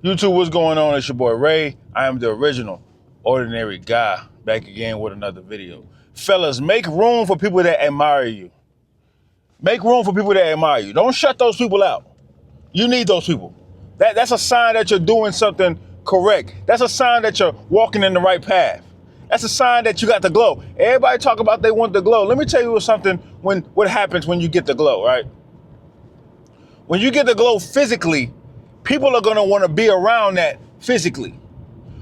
YouTube, what's going on? It's your boy Ray. I am the original ordinary guy, back again with another video. Fellas, make room for people that admire you. Make room for people that admire you. Don't shut those people out. You need those people. That's a sign that you're doing something correct. That's a sign that you're walking in the right path. That's a sign that you got the glow. Everybody talk about they want the glow. Let me tell you something what happens when you get the glow, right? When you get the glow physically, people are gonna wanna be around that physically.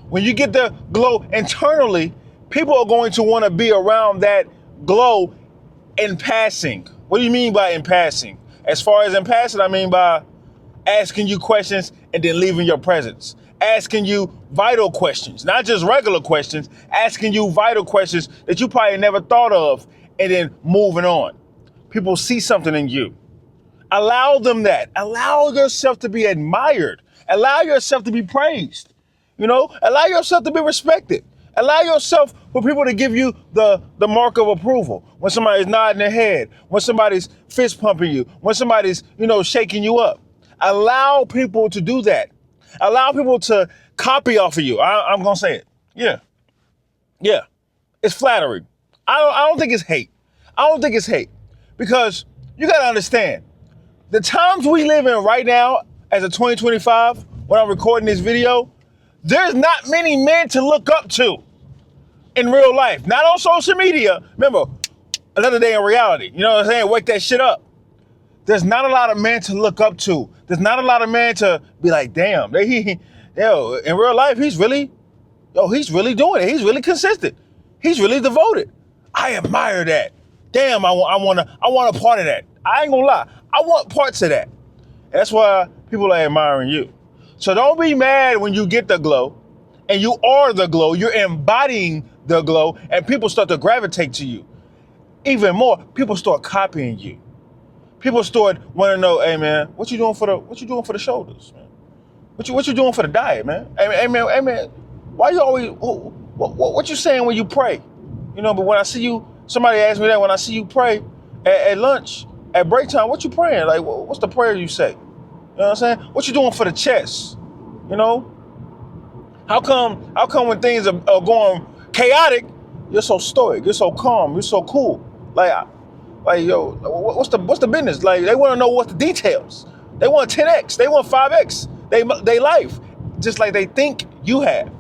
When you get the glow internally, people are going to wanna be around that glow in passing. What do you mean by in passing? As far as in passing, I mean by asking you questions and then leaving your presence. Asking you vital questions, not just regular questions, asking you vital questions that you probably never thought of and then moving on. People see something in you. Allow them that. Allow yourself to be admired. Allow yourself to be praised. Allow yourself to be respected. Allow yourself for people to give you the mark of approval. When somebody's nodding their head, when somebody's fist pumping you, when somebody's, shaking you up. Allow people to do that. Allow people to copy off of you. I'm going to say it. Yeah. It's flattery. I don't think it's hate. I don't think it's hate because you got to understand the times we live in right now as a 2025, when I'm recording this video, there's not many men to look up to in real life, not on social media. Remember, another day in reality. You know what I'm saying? Wake that shit up. There's not a lot of men to look up to. There's not a lot of men to be like, damn, in real life, he's really doing it. He's really consistent. He's really devoted. I admire that. Damn, I want a part of that. I ain't gonna lie. I want parts of that. That's why people are admiring you. So don't be mad when you get the glow and you are the glow. You're embodying the glow and people start to gravitate to you. Even more, people start copying you. People start wanting to know, hey man, what you doing for the shoulders, man? What you doing for the diet, man? Hey man, why you always what you saying when you pray? But when I see you, somebody asked me that when I see you pray at lunch, at break time, what you praying? Like, what's the prayer you say? You know what I'm saying? What you doing for the chest? How come when things are going chaotic, you're so stoic, you're so calm, you're so cool? Like, yo, what's the business? Like, they want to know what the details. They want 10x, they want 5x. They life, just like they think you have.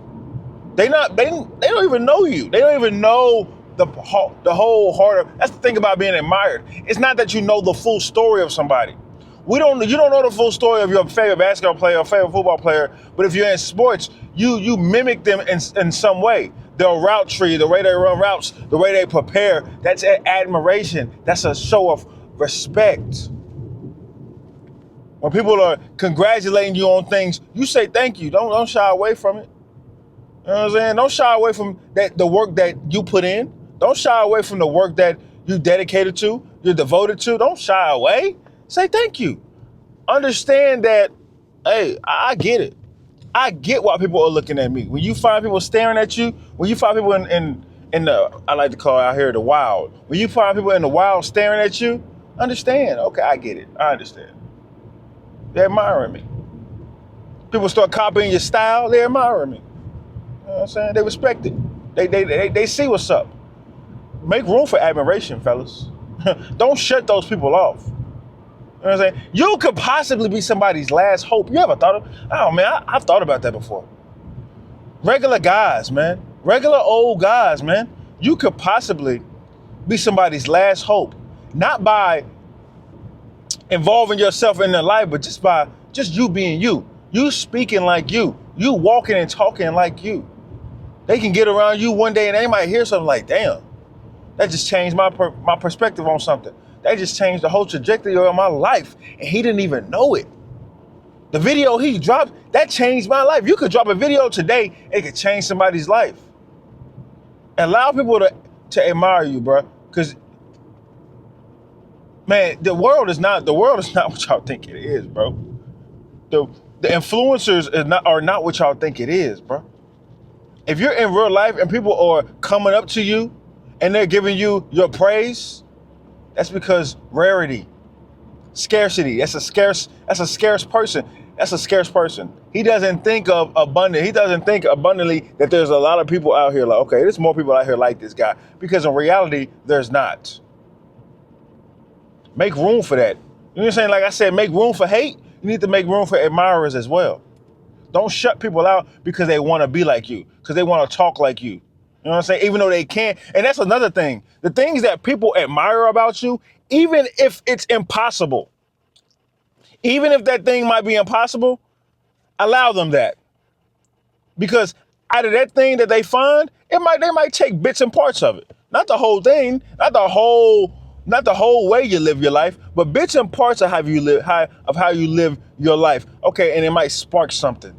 They don't even know you. They don't even know the whole heart of. That's the thing about being admired. It's not that you know the full story of somebody. You don't know the full story of your favorite basketball player or favorite football player, but if you're in sports, you mimic them in some way. Their route tree, the way they run routes, the way they prepare, that's admiration. That's a show of respect. When people are congratulating you on things, you say thank you. Don't shy away from it. You know what I'm saying? Don't shy away from the work that you put in. Don't shy away from the work that you dedicated to, you're devoted to. Don't shy away. Say thank you. Understand that, hey, I get it. I get why people are looking at me. When you find people staring at you, when you find people in the, I like to call it out here the wild. When you find people in the wild staring at you, understand. Okay, I get it. I understand. They're admiring me. People start copying your style, they're admiring me. You know what I'm saying? They respect it. They see what's up. Make room for admiration, fellas. Don't shut those people off. You know what I'm saying? You could possibly be somebody's last hope. You ever thought of? Oh man, I've thought about that before. Regular guys, man. Regular old guys, man. You could possibly be somebody's last hope. Not by involving yourself in their life, but just you being you. You speaking like you. You walking and talking like you. They can get around you one day and they might hear something like, damn, that just changed my perspective on something. That just changed the whole trajectory of my life. And he didn't even know it. The video he dropped, that changed my life. You could drop a video today, it could change somebody's life. Allow people to admire you, bro. Because, man, the world is not what y'all think it is, bro. The influencers are not what y'all think it is, bro. If you're in real life and people are coming up to you and they're giving you your praise, that's because rarity, scarcity. That's a scarce person. That's a scarce person. He doesn't think of abundant. He doesn't think abundantly that there's a lot of people out here like, okay, there's more people out here like this guy. Because in reality, there's not. Make room for that. You know what I'm saying? Like I said, make room for hate. You need to make room for admirers as well. Don't shut people out because they want to be like you, because they want to talk like you. You know what I'm saying? Even though they can't. And that's another thing. The things that people admire about you, even if it's impossible, even if that thing might be impossible, allow them that. Because out of that thing that they find, they might take bits and parts of it. Not the whole thing, not the whole way you live your life, but bits and parts of how you live your life. Okay, and it might spark something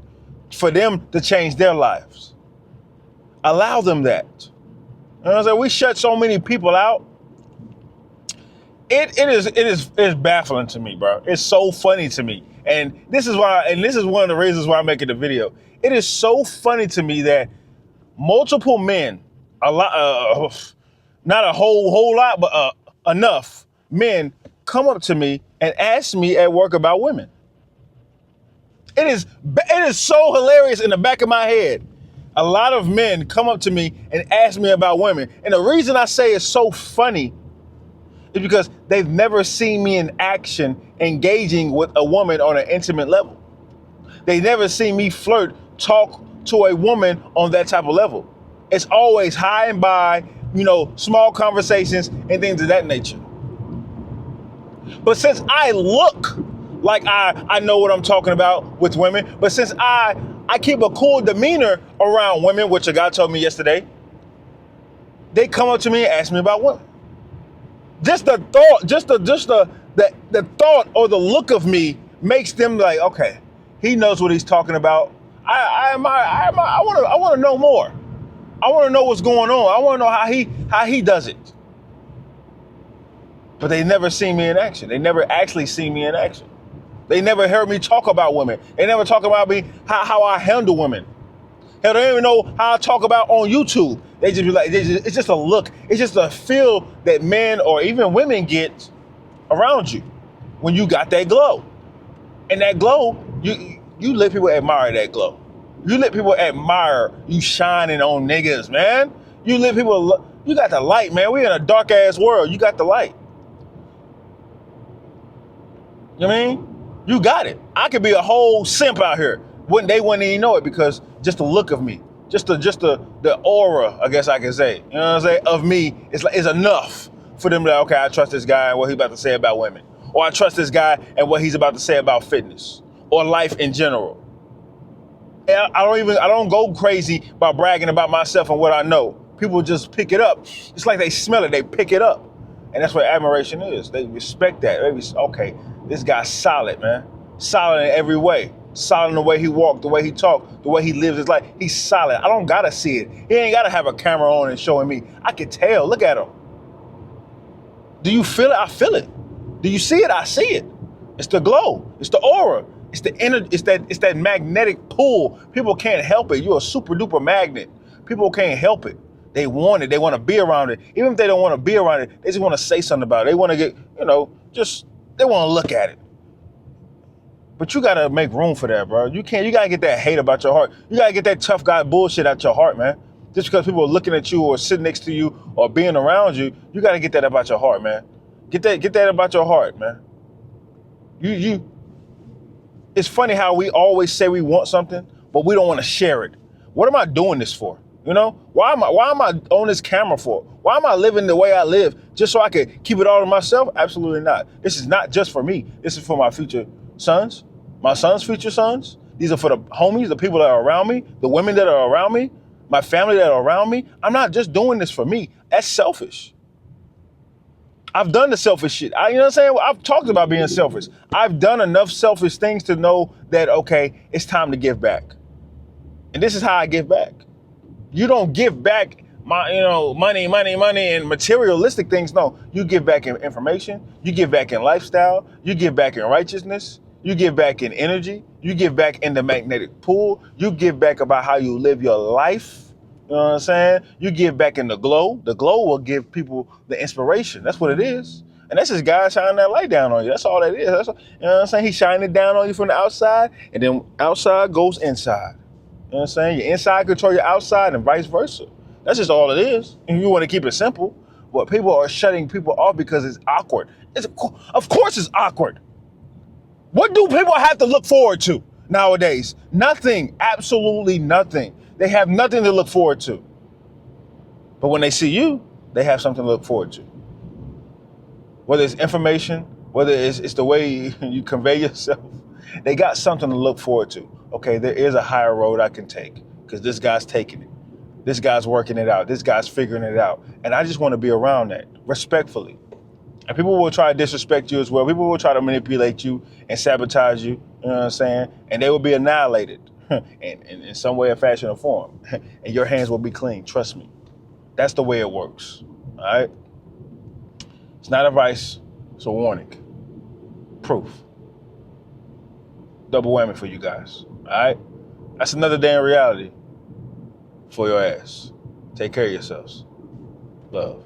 for them to change their lives. Allow them that. You know what I'm saying? We shut so many people out. It is baffling to me, bro. It's so funny to me. And this is one of the reasons why I'm making the video. It is so funny to me that multiple men, not a whole lot, but enough men come up to me and ask me at work about women. It is so hilarious in the back of my head. A lot of men come up to me and ask me about women. And the reason I say it's so funny is because they've never seen me in action engaging with a woman on an intimate level. They never seen me talk to a woman on that type of level. It's always high and by, small conversations and things of that nature. But since I look like I know what I'm talking about with women, but since I keep a cool demeanor around women, which a guy told me yesterday, they come up to me and ask me about women. Just the thought or the look of me makes them like, okay, he knows what he's talking about. I want to know more. I want to know what's going on. I want to know how he does it. But they never see me in action. They never actually see me in action. They never heard me talk about women. They never talk about me how I handle women. Hell, they don't even know how I talk about on YouTube. They just be like, it's just a look. It's just a feel that men or even women get around you when you got that glow. And that glow, you let people admire that glow. You let people admire you shining on niggas, man. You let people, you got the light, man. We in a dark ass world. You got the light. You know what I mean? You got it. I could be a whole simp out here. They wouldn't even know it because just the look of me, just the aura, I guess I can say, you know what I'm saying, of me is enough for them to, okay, I trust this guy and what he's about to say about women. Or I trust this guy and what he's about to say about fitness or life in general. And I don't go crazy about bragging about myself and what I know. People just pick it up. It's like they smell it, they pick it up. And that's what admiration is. They respect that. Okay, this guy's solid, man. Solid in every way. Solid in the way he walked, the way he talked, the way he lives his life. He's solid. I don't gotta see it. He ain't gotta have a camera on and showing me. I can tell. Look at him. Do you feel it? I feel it. Do you see it? I see it. It's the glow. It's the aura. It's the energy. It's that magnetic pull. People can't help it. You're a super duper magnet. People can't help it. They want it. They want to be around it. Even if they don't want to be around it, they just want to say something about it. They want to get, they want to look at it. But you got to make room for that, bro. You got to get that hate about your heart. You got to get that tough guy bullshit out your heart, man. Just because people are looking at you or sitting next to you or being around you, you got to get that about your heart, man. Get that about your heart, man. It's funny how we always say we want something, but we don't want to share it. What am I doing this for? Why am I on this camera for? Why am I living the way I live? Just so I could keep it all to myself? Absolutely not. This is not just for me. This is for my future sons, my son's future sons. These are for the homies, the people that are around me, the women that are around me, my family that are around me. I'm not just doing this for me. That's selfish. I've done the selfish shit. You know what I'm saying? I've talked about being selfish. I've done enough selfish things to know that, okay, it's time to give back. And this is how I give back. You don't give back money and materialistic things. No, you give back in information. You give back in lifestyle. You give back in righteousness. You give back in energy. You give back in the magnetic pool. You give back about how you live your life. You know what I'm saying? You give back in the glow. The glow will give people the inspiration. That's what it is. And that's just God shining that light down on you. That's all that is. That's all, you know what I'm saying? He's shining it down on you from the outside, and then outside goes inside. You know what I'm saying? Your inside control your outside and vice versa. That's just all it is. And you want to keep it simple. But people are shutting people off because it's awkward. Of course it's awkward. What do people have to look forward to nowadays? Nothing. Absolutely nothing. They have nothing to look forward to. But when they see you, they have something to look forward to. Whether it's information, whether it's the way you convey yourself, they got something to look forward to. Okay, there is a higher road I can take because this guy's taking it. This guy's working it out. This guy's figuring it out. And I just want to be around that, respectfully. And people will try to disrespect you as well. People will try to manipulate you and sabotage you, you know what I'm saying? And they will be annihilated in some way, or fashion, or form. And your hands will be clean, trust me. That's the way it works, all right? It's not advice, it's a warning. Proof. Double whammy for you guys, all right? That's another day in reality for your ass. Take care of yourselves. Love.